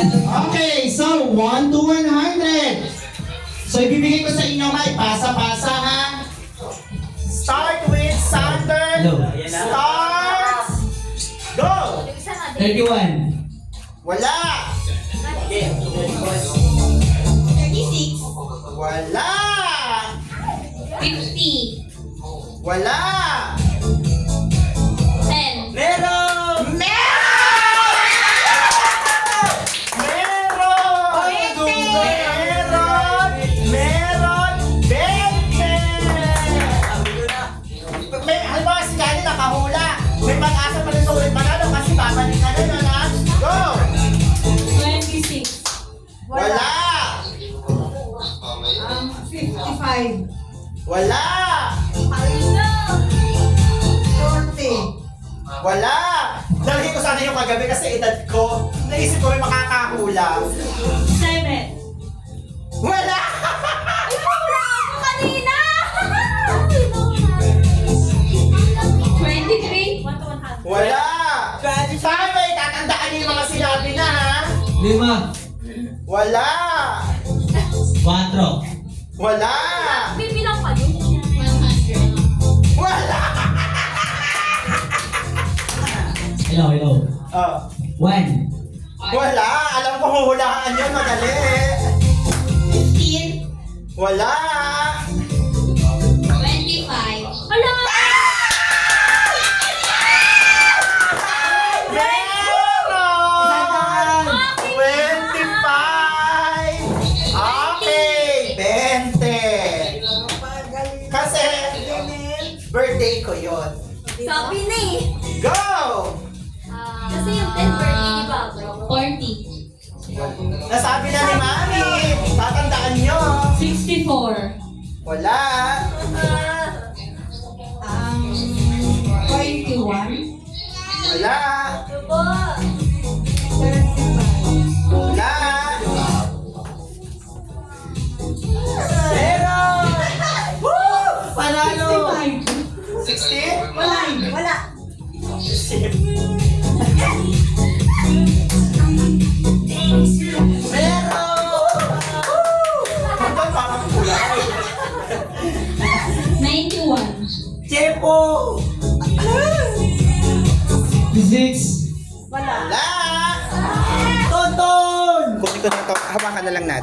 Okay, so 1 to 100. So ibibigay ko sa inyo, may pasa-pasa ha. Start with Sander. Hello. Start. Go. 31. Wala. 36. Wala. 50. Wala. 10. Meron. Meron. 20. May, halimbawa si Kali nakahula. May pag-asa pa rin sa ulit manalo kasi babalik na rin na. Go. 26. Wala. 55. Wala. Halina. 40. Wala. Lalagay ko sana yung kagabi kasi edad ko. Naisip ko may makakahula. 7. Wala. Ay, wala ako kanina! 23. 1 to 100. Wala. Sana may tatandaan niyo yung mga sinabi na ha. 5. Wala. 4. Wala. Bibilang kayo. 100. Wala. Hello. Oh. 1. Wala. Alam ko huhulaan yun. Madali. 15. Wala. 25. Hala! Meron! 25! Okay, 20. Kasi, birthday ko yun. Sabi na eh. Go! Kasi yung 10 birthday ni Pablo. 40. Nasabi na ni Mami. Tatandaan nyo. 64. Wala. 21. Wala. Diba? Wala. Meron! Woo! Panalo! 60? Wala. 60. Meron! Ito parang kulay. 91. Chepo! 6. Wala! Tonton! Kunin ko na ito. Hawakan na lang natin.